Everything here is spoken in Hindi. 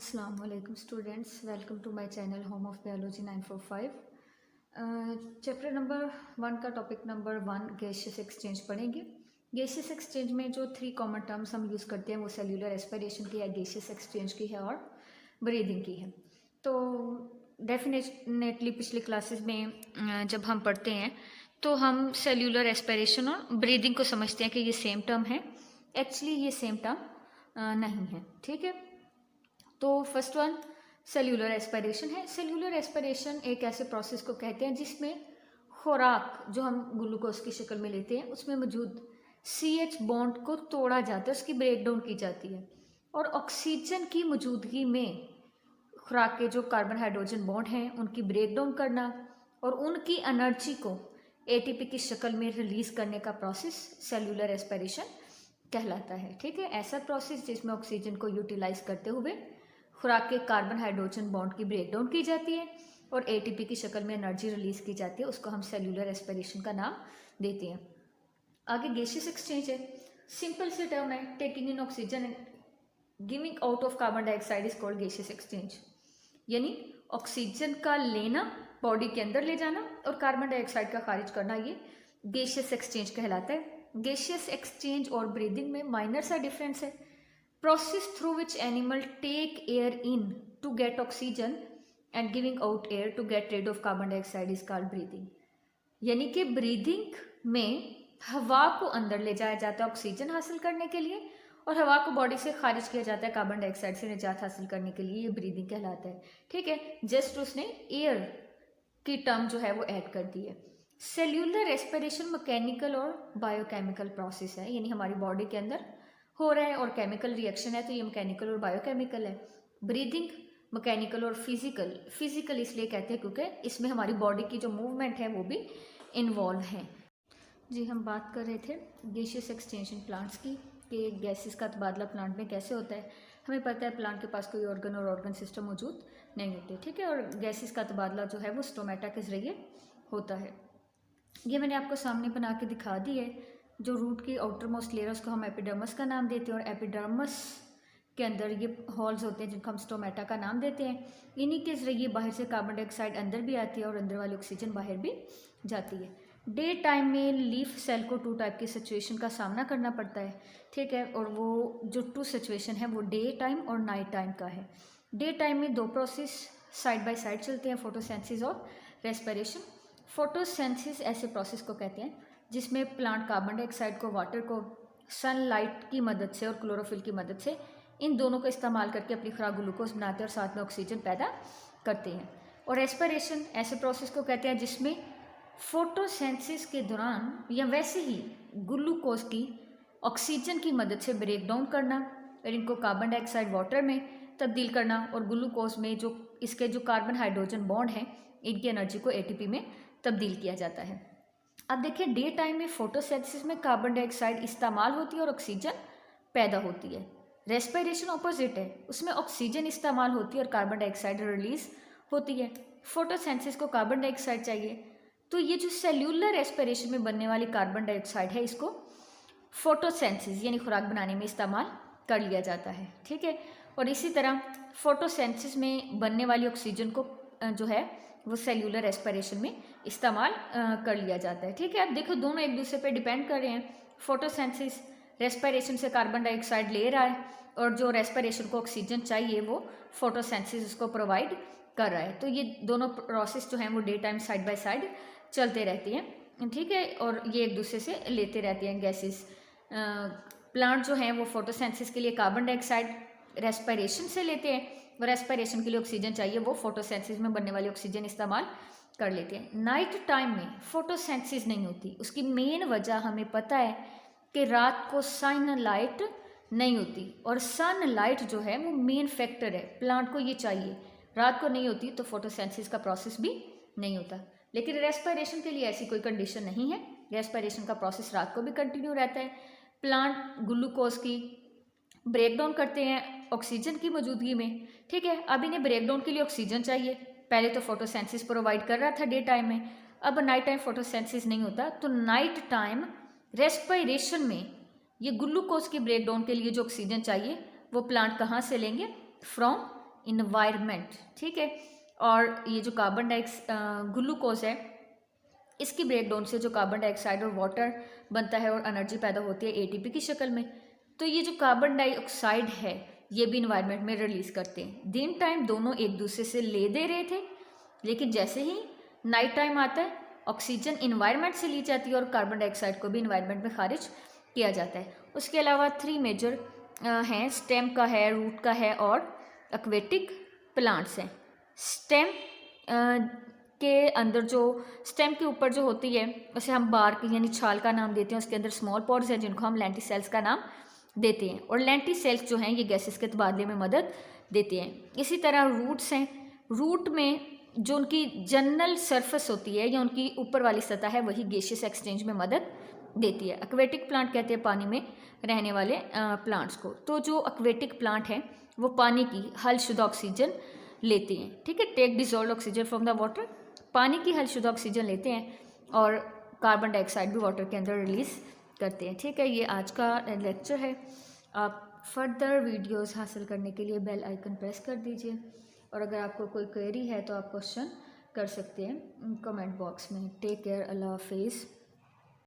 अस्सलाम वालेकुम students, welcome to my channel home of biology 945। Chapter number 1 का टॉपिक नंबर 1 गैसियस एक्सचेंज पढ़ेंगे। गैसियस एक्सचेंज में जो 3 कॉमन टर्म्स हम यूज़ करते हैं वो सेल्यूलर एस्पिरेशन की है, गैसियस एक्सचेंज की है और ब्रीदिंग की है। तो डेफिनेटली पिछले क्लासेस में जब हम पढ़ते हैं तो हम सेल्यूलर एस्पिरेशन और ब्रीदिंग को समझते हैं कि ये सेम टर्म है। एक्चुअली ये सेम टर्म नहीं है, ठीक है। तो फर्स्ट वन सेल्यूलर एस्पिरेशन है। सेल्यूलर एस्पिरेशन एक ऐसे प्रोसेस को कहते हैं जिसमें खुराक जो हम ग्लूकोज की शक्ल में लेते हैं उसमें मौजूद CH बॉन्ड को तोड़ा जाता है, उसकी ब्रेक डाउन की जाती है और ऑक्सीजन की मौजूदगी में खुराक के जो कार्बन हाइड्रोजन बॉन्ड हैं उनकी ब्रेक डाउन करना और उनकी एनर्जी को ATP की शक्ल में रिलीज करने का प्रोसेस सेल्यूलर एस्पिरेशन कहलाता है, ठीक है। ऐसा प्रोसेस जिसमें ऑक्सीजन को यूटिलाइज करते हुए खुराक के कार्बन हाइड्रोजन बॉन्ड की ब्रेकडाउन की जाती है और ATP की शक्ल में एनर्जी रिलीज की जाती है, उसको हम सेल्यूलर एस्पिरेशन का नाम देते हैं। आगे गैसियस एक्सचेंज है। सिंपल से टर्म है, taking in oxygen and giving out of carbon dioxide is called gaseous exchange. यानी ऑक्सीजन का लेना, बॉडी के अंदर ले जाना और कार्बन डाइऑक्साइड का खारिज करना, ये गैसियस एक्सचेंज कहलाता है। गैसियस एक्सचेंज और ब्रीदिंग में माइनर सा डिफरेंस है। Process through which animal take air in to get oxygen and giving out air to get rid of carbon dioxide is called breathing। यानी कि ब्रीदिंग में हवा को अंदर ले जाया जाता है ऑक्सीजन हासिल करने के लिए और हवा को बॉडी से खारिज किया जाता है कार्बन डाइऑक्साइड से निजात हासिल करने के लिए, ये ब्रीदिंग कहलाता है, ठीक है। जस्ट उसने एयर की टर्म जो है वो ऐड कर दी है। सेल्यूलर रेस्पिरेशन मैकेनिकल और बायोकेमिकल प्रोसेस है, यानी हमारी बॉडी के अंदर हो रहा है और केमिकल रिएक्शन है तो ये मैकेनिकल और बायोकेमिकल है। ब्रीदिंग मैकेनिकल और फिजिकल इसलिए कहते हैं क्योंकि इसमें हमारी बॉडी की जो मूवमेंट है वो भी इन्वॉल्व है। जी, हम बात कर रहे थे गैसियस एक्सचेंज प्लांट्स की कि गैसेस का तबादला प्लांट में कैसे होता है। हमें पता है प्लांट के पास कोई ऑर्गन और ऑर्गन सिस्टम मौजूद नहीं होते, ठीक है, और गैसेस का तबादला जो है वो स्टोमेटा के जरिए होता है। ये मैंने आपको सामने बना के दिखा दी है। जो रूट की आउटर मोस्ट लेयर उसको हम एपिडर्मस का नाम देते हैं और एपिडर्मस के अंदर ये हॉल्स होते हैं जिनको हम स्टोमेटा का नाम देते हैं। इन्हीं के जरिए बाहर से कार्बन डाइऑक्साइड अंदर भी आती है और अंदर वाली ऑक्सीजन बाहर भी जाती है। डे टाइम में लीफ सेल को 2 टाइप की सिचुएशन का सामना करना पड़ता है, ठीक है, और वो जो 2 सिचुएशन है वो डे टाइम और नाइट टाइम का है। डे टाइम में 2 प्रोसेस साइड बाय साइड चलते हैं, फोटोसेंसिस और रेस्पिरेशन। फोटोसेंसिस ऐसे प्रोसेस को कहते हैं जिसमें प्लांट कार्बन डाइऑक्साइड को, वाटर को सनलाइट की मदद से और क्लोरोफिल की मदद से, इन दोनों का इस्तेमाल करके अपनी खुराक ग्लूकोज बनाते हैं और साथ में ऑक्सीजन पैदा करते हैं। और रेस्पिरेशन ऐसे प्रोसेस को कहते हैं जिसमें फोटोसेंसिस के दौरान या वैसे ही ग्लूकोज की ऑक्सीजन की मदद से ब्रेक डाउन करना और इनको कार्बन डाइऑक्साइड वाटर में तब्दील करना और ग्लूकोज में जो इसके जो कार्बन हाइड्रोजन बॉन्ड हैं इनकी एनर्जी को ATP में तब्दील किया जाता है। अब देखिए, डे टाइम में फोटोसिंथेसिस में कार्बन डाइऑक्साइड इस्तेमाल होती है और ऑक्सीजन पैदा होती है। रेस्पिरेशन ऑपोजिट है, उसमें ऑक्सीजन इस्तेमाल होती है और कार्बन डाइऑक्साइड रिलीज होती है। फोटोसिंथेसिस को कार्बन डाइऑक्साइड चाहिए तो ये जो सेल्यूलर रेस्पिरेशन में बनने वाली कार्बन डाइऑक्साइड है इसको फोटोसिंथेसिस यानी खुराक बनाने में इस्तेमाल कर लिया जाता है, ठीक है। और इसी तरह फोटोसिंथेसिस में बनने वाली ऑक्सीजन को जो है वो सेल्यूलर रेस्पिरेशन में इस्तेमाल कर लिया जाता है, ठीक है। अब देखो, दोनों एक दूसरे पे डिपेंड कर रहे हैं। फोटोसिंथेसिस रेस्पिरेशन से कार्बन डाइऑक्साइड ले रहा है और जो रेस्पिरेशन को ऑक्सीजन चाहिए वो फोटोसिंथेसिस उसको प्रोवाइड कर रहा है। तो ये दोनों प्रोसेस जो हैं वो day time side by side चलते रहती हैं, ठीक है, और ये एक दूसरे से लेते रहते हैं गैसेस। प्लांट जो हैं वो फोटोसिंथेसिस के लिए कार्बन डाइऑक्साइड रेस्पिरेशन से लेते हैं और रेस्पिरेशन के लिए ऑक्सीजन चाहिए वो फोटोसिंथेसिस में बनने वाली ऑक्सीजन इस्तेमाल कर लेते हैं। नाइट टाइम में फोटोसिंथेसिस नहीं होती, उसकी मेन वजह हमें पता है कि रात को सनलाइट नहीं होती और सनलाइट जो है वो मेन फैक्टर है, प्लांट को ये चाहिए। रात को नहीं होती तो फोटोसिंथेसिस का प्रोसेस भी नहीं होता। लेकिन रेस्पिरेशन के लिए ऐसी कोई कंडीशन नहीं है, रेस्पिरेशन का प्रोसेस रात को भी कंटिन्यू रहता है। प्लांट ग्लूकोज की ब्रेकडाउन करते हैं ऑक्सीजन की मौजूदगी में, ठीक है। अब इन्हें ब्रेकडाउन के लिए ऑक्सीजन चाहिए, पहले तो फोटोसिंथेसिस प्रोवाइड कर रहा था डे टाइम में, अब नाइट टाइम फोटोसिंथेसिस नहीं होता तो नाइट टाइम रेस्पिरेशन में ये ग्लूकोज की ब्रेकडाउन के लिए जो ऑक्सीजन चाहिए वो प्लांट कहाँ से लेंगे, फ्रॉम इन्वायरमेंट, ठीक है। और ये जो कार्बन डाइऑक्साइड ग्लूकोज है, इसकी ब्रेकडाउन से जो कार्बन डाइऑक्साइड और वाटर बनता है और एनर्जी पैदा होती है एटीपी की शक्ल में। तो ये जो कार्बन डाइऑक्साइड है ये भी इन्वायरमेंट में रिलीज करते हैं। दिन टाइम दोनों एक दूसरे से ले दे रहे थे, लेकिन जैसे ही नाइट टाइम आता है ऑक्सीजन इन्वायरमेंट से ली जाती है और कार्बन डाइऑक्साइड को भी इन्वायरमेंट में खारिज किया जाता है। उसके अलावा 3 मेजर हैं, स्टेम का है, रूट का है और एक्वेटिक प्लांट्स हैं। स्टेम के अंदर जो स्टेम के ऊपर जो होती है उसे हम बार्क यानी छाल का नाम देते हैं। उसके अंदर स्मॉल पॉड्स हैं जिनको हम लेंटिसेल्स का नाम देते हैं, और लेंटिसेल्स जो हैं ये गैसेस के तबादले में मदद देते हैं। इसी तरह रूट्स हैं, रूट में जो उनकी जनरल सरफेस होती है या उनकी ऊपर वाली सतह है वही गैसियस एक्सचेंज में मदद देती है। एक्वेटिक प्लांट कहते हैं पानी में रहने वाले प्लांट्स को। तो जो एक्वेटिक प्लांट है वो पानी की हल शुद्ध ऑक्सीजन लेते हैं, ठीक है। Take dissolve oxygen from the water, पानी की हल शुद्ध ऑक्सीजन लेते हैं और कार्बन डाइऑक्साइड भी वाटर के अंदर रिलीज करते हैं, ठीक है। ये आज का लेक्चर है। आप फर्दर वीडियोस हासिल करने के लिए बेल आइकन प्रेस कर दीजिए, और अगर आपको कोई क्वेरी है तो आप क्वेश्चन कर सकते हैं कमेंट बॉक्स में। टेक केयर, अल्लाह हाफिज़।